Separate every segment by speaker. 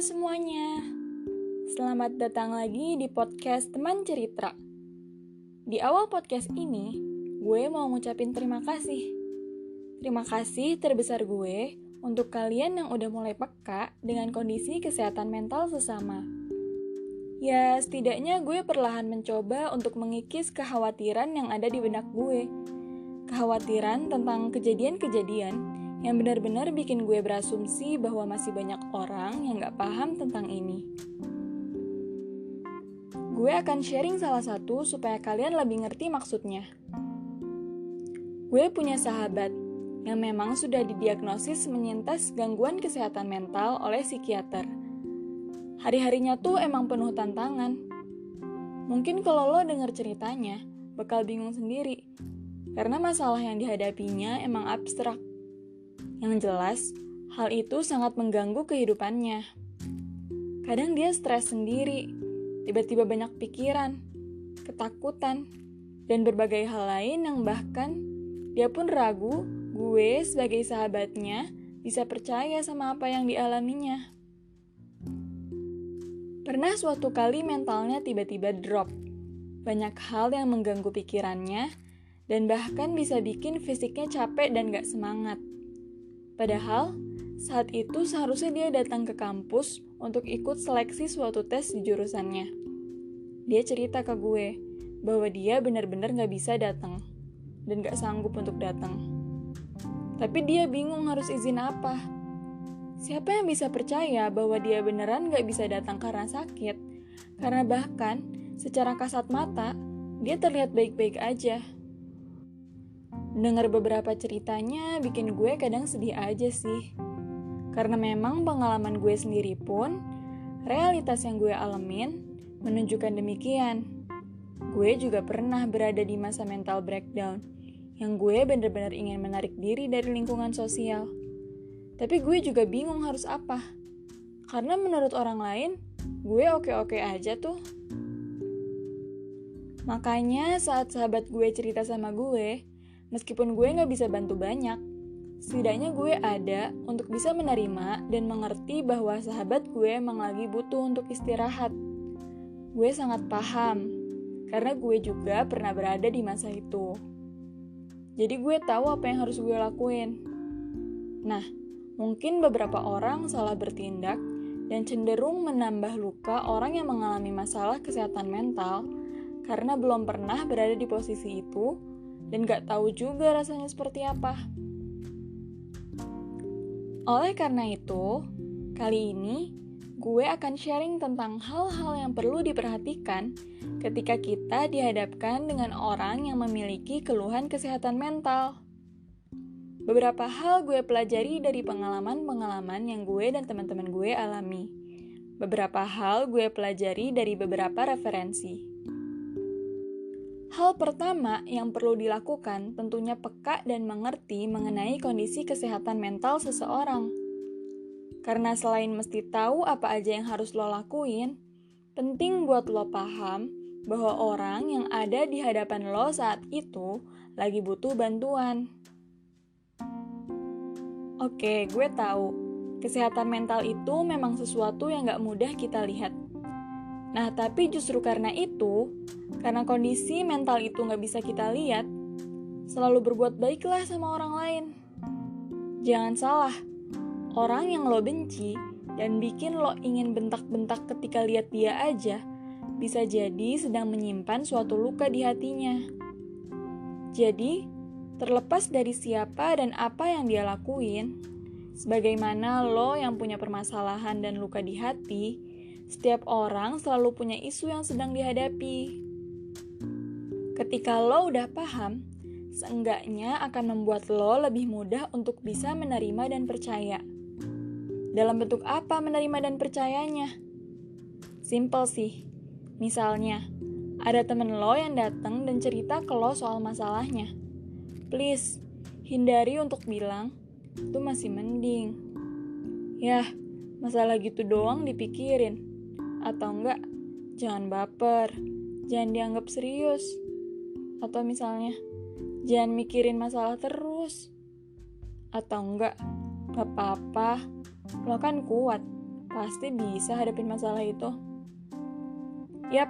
Speaker 1: semuanya, selamat datang lagi di podcast Teman Cerita. Di awal podcast ini, gue mau ngucapin terima kasih. Terima kasih terbesar gue untuk kalian yang udah mulai peka dengan kondisi kesehatan mental sesama. Ya, setidaknya gue perlahan mencoba untuk mengikis kekhawatiran yang ada di benak gue. Kekhawatiran tentang kejadian-kejadian yang benar-benar bikin gue berasumsi bahwa masih banyak orang yang gak paham tentang ini. Gue akan sharing salah satu supaya kalian lebih ngerti maksudnya. Gue punya sahabat yang memang sudah didiagnosis menyintas gangguan kesehatan mental oleh psikiater. Hari-harinya tuh emang penuh tantangan. Mungkin kalau lo denger ceritanya, bakal bingung sendiri. Karena masalah yang dihadapinya emang abstrak. Yang jelas, hal itu sangat mengganggu kehidupannya. Kadang dia stres sendiri, tiba-tiba banyak pikiran, ketakutan, dan berbagai hal lain yang bahkan dia pun ragu gue sebagai sahabatnya bisa percaya sama apa yang dialaminya. Pernah suatu kali mentalnya tiba-tiba drop. Banyak hal yang mengganggu pikirannya, dan bahkan bisa bikin fisiknya capek dan gak semangat. Padahal, saat itu seharusnya dia datang ke kampus untuk ikut seleksi suatu tes di jurusannya. Dia cerita ke gue bahwa dia benar-benar gak bisa datang dan gak sanggup untuk datang. Tapi dia bingung harus izin apa. Siapa yang bisa percaya bahwa dia beneran gak bisa datang karena sakit? Karena bahkan secara kasat mata, dia terlihat baik-baik aja. Dengar beberapa ceritanya bikin gue kadang sedih aja sih. Karena memang pengalaman gue sendiri pun, realitas yang gue alamin menunjukkan demikian. Gue juga pernah berada di masa mental breakdown, yang gue benar-benar ingin menarik diri dari lingkungan sosial. Tapi gue juga bingung harus apa. Karena menurut orang lain, gue oke-oke aja tuh. Makanya saat sahabat gue cerita sama gue, meskipun gue gak bisa bantu banyak, setidaknya gue ada untuk bisa menerima dan mengerti bahwa sahabat gue emang lagi butuh untuk istirahat. Gue sangat paham, karena gue juga pernah berada di masa itu. Jadi gue tahu apa yang harus gue lakuin. Nah, mungkin beberapa orang salah bertindak dan cenderung menambah luka orang yang mengalami masalah kesehatan mental karena belum pernah berada di posisi itu dan gak tahu juga rasanya seperti apa. Oleh karena itu, kali ini gue akan sharing tentang hal-hal yang perlu diperhatikan ketika kita dihadapkan dengan orang yang memiliki keluhan kesehatan mental. Beberapa hal gue pelajari dari pengalaman-pengalaman yang gue dan teman-teman gue alami. Beberapa hal gue pelajari dari beberapa referensi. Hal pertama yang perlu dilakukan tentunya peka dan mengerti mengenai kondisi kesehatan mental seseorang. Karena selain mesti tahu apa aja yang harus lo lakuin, penting buat lo paham bahwa orang yang ada di hadapan lo saat itu lagi butuh bantuan. Oke, gue tahu, kesehatan mental itu memang sesuatu yang gak mudah kita lihat. Nah, tapi justru karena itu, karena kondisi mental itu gak bisa kita lihat, selalu berbuat baiklah sama orang lain. Jangan salah, orang yang lo benci dan bikin lo ingin bentak-bentak ketika lihat dia aja, bisa jadi sedang menyimpan suatu luka di hatinya. Jadi, terlepas dari siapa dan apa yang dia lakuin, sebagaimana lo yang punya permasalahan dan luka di hati, setiap orang selalu punya isu yang sedang dihadapi. Ketika lo udah paham, seenggaknya akan membuat lo lebih mudah untuk bisa menerima dan percaya. Dalam bentuk apa menerima dan percayanya? Simple sih. Misalnya, ada temen lo yang datang dan cerita ke lo soal masalahnya. Please, hindari untuk bilang, itu masih mending. Yah, masalah gitu doang dipikirin. Atau enggak, jangan baper, jangan dianggap serius. Atau misalnya, jangan mikirin masalah terus. Atau enggak, gak apa-apa, lo kan kuat, pasti bisa hadapin masalah itu. Yap,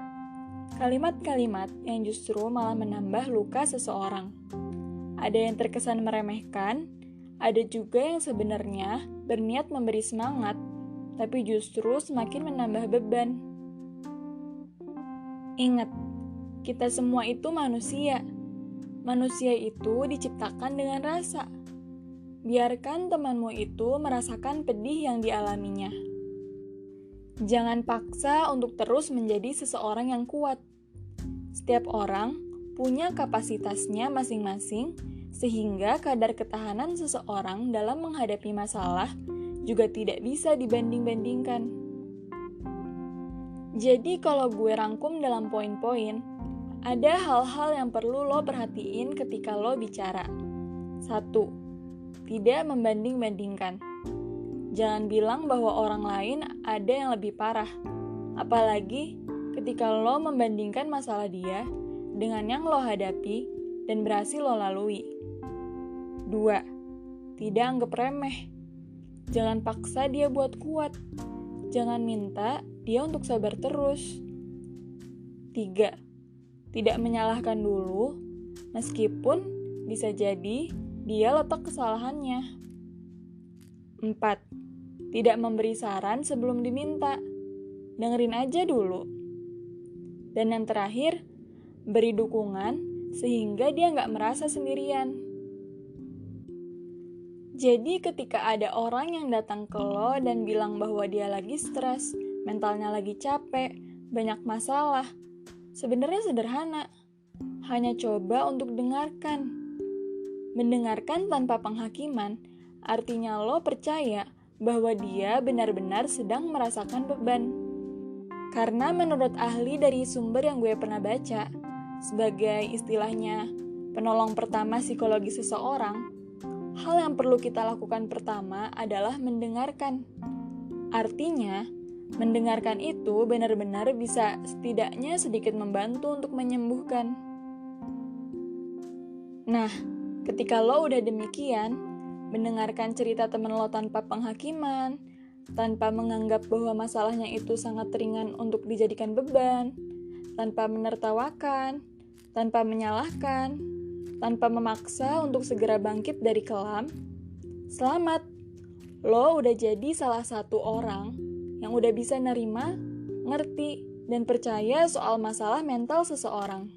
Speaker 1: kalimat-kalimat yang justru malah menambah luka seseorang. Ada yang terkesan meremehkan, ada juga yang sebenarnya berniat memberi semangat, tapi justru semakin menambah beban. Ingat, kita semua itu manusia. Manusia itu diciptakan dengan rasa. Biarkan temanmu itu merasakan pedih yang dialaminya. Jangan paksa untuk terus menjadi seseorang yang kuat. Setiap orang punya kapasitasnya masing-masing, sehingga kadar ketahanan seseorang dalam menghadapi masalah juga tidak bisa dibanding-bandingkan. Jadi kalau gue rangkum dalam poin-poin, ada hal-hal yang perlu lo perhatiin ketika lo bicara. 1. Tidak membanding-bandingkan. Jangan bilang bahwa orang lain ada yang lebih parah. Apalagi ketika lo membandingkan masalah dia dengan yang lo hadapi dan berhasil lo lalui. 2. Tidak anggap remeh. Jangan paksa dia buat kuat. Jangan minta dia untuk sabar terus. 3. Tidak menyalahkan dulu, meskipun bisa jadi dia letak kesalahannya. 4. Tidak memberi saran sebelum diminta. Dengerin aja dulu. Dan yang terakhir, beri dukungan sehingga dia nggak merasa sendirian. Jadi ketika ada orang yang datang ke lo dan bilang bahwa dia lagi stres, mentalnya lagi capek, banyak masalah, sebenarnya sederhana. Hanya coba untuk dengarkan. Mendengarkan tanpa penghakiman, artinya lo percaya bahwa dia benar-benar sedang merasakan beban. Karena menurut ahli dari sumber yang gue pernah baca, sebagai istilahnya penolong pertama psikologi seseorang, hal yang perlu kita lakukan pertama adalah mendengarkan. Artinya, mendengarkan itu benar-benar bisa setidaknya sedikit membantu untuk menyembuhkan. Nah, ketika lo udah demikian, mendengarkan cerita temen lo tanpa penghakiman, tanpa menganggap bahwa masalahnya itu sangat ringan untuk dijadikan beban, tanpa menertawakan, tanpa menyalahkan, tanpa memaksa untuk segera bangkit dari kelam, selamat, lo udah jadi salah satu orang yang udah bisa nerima, ngerti, dan percaya soal masalah mental seseorang.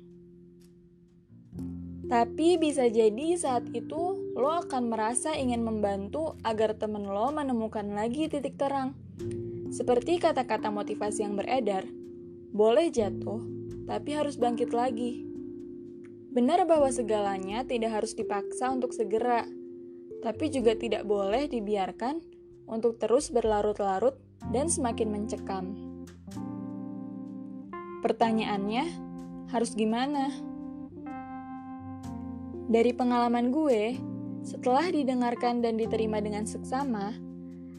Speaker 1: Tapi bisa jadi saat itu lo akan merasa ingin membantu agar temen lo menemukan lagi titik terang. Seperti kata-kata motivasi yang beredar, boleh jatuh, tapi harus bangkit lagi. Benar bahwa segalanya tidak harus dipaksa untuk segera, tapi juga tidak boleh dibiarkan untuk terus berlarut-larut dan semakin mencekam. Pertanyaannya, harus gimana? Dari pengalaman gue, setelah didengarkan dan diterima dengan seksama,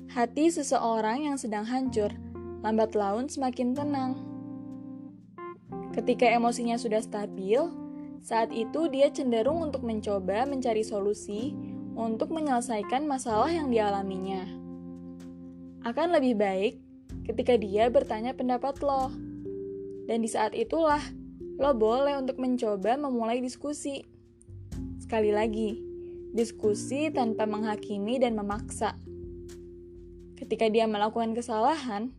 Speaker 1: hati seseorang yang sedang hancur lambat laun semakin tenang. Ketika emosinya sudah stabil, saat itu dia cenderung untuk mencoba mencari solusi untuk menyelesaikan masalah yang dialaminya. Akan lebih baik ketika dia bertanya pendapat lo. Dan di saat itulah, lo boleh untuk mencoba memulai diskusi. Sekali lagi, diskusi tanpa menghakimi dan memaksa. Ketika dia melakukan kesalahan,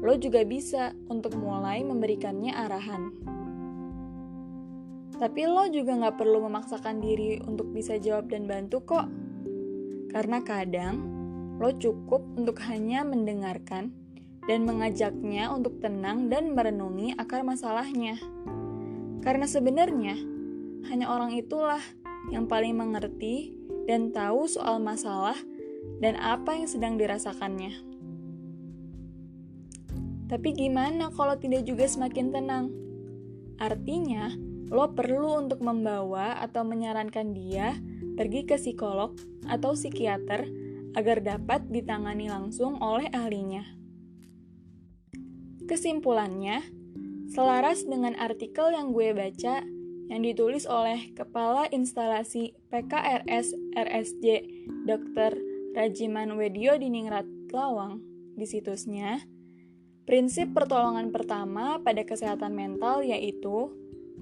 Speaker 1: lo juga bisa untuk mulai memberikannya arahan. Tapi lo juga gak perlu memaksakan diri untuk bisa jawab dan bantu kok. Karena kadang, lo cukup untuk hanya mendengarkan dan mengajaknya untuk tenang dan merenungi akar masalahnya. Karena sebenarnya, hanya orang itulah yang paling mengerti dan tahu soal masalah dan apa yang sedang dirasakannya. Tapi gimana kalau tidak juga semakin tenang? Artinya, lo perlu untuk membawa atau menyarankan dia pergi ke psikolog atau psikiater agar dapat ditangani langsung oleh ahlinya. Kesimpulannya, selaras dengan artikel yang gue baca yang ditulis oleh Kepala Instalasi PKRS RSJ Dr. Rajiman Weddio Diningrat Lawang, di situsnya, prinsip pertolongan pertama pada kesehatan mental yaitu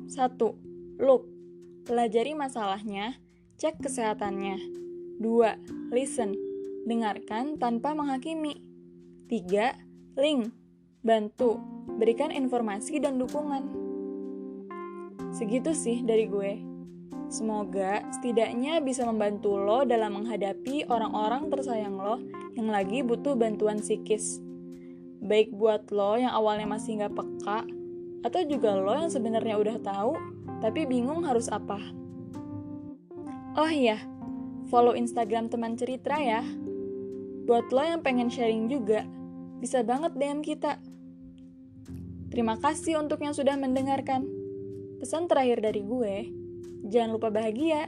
Speaker 1: 1. Look, pelajari masalahnya, cek kesehatannya. 2. Listen, dengarkan tanpa menghakimi. 3. Link, bantu, berikan informasi dan dukungan. Segitu sih dari gue. Semoga setidaknya bisa membantu lo dalam menghadapi orang-orang tersayang lo yang lagi butuh bantuan psikis. Baik buat lo yang awalnya masih gak peka, atau juga lo yang sebenarnya udah tahu, tapi bingung harus apa. Oh iya, follow Instagram teman cerita ya. Buat lo yang pengen sharing juga, bisa banget DM kita. Terima kasih untuk yang sudah mendengarkan. Pesan terakhir dari gue, jangan lupa bahagia.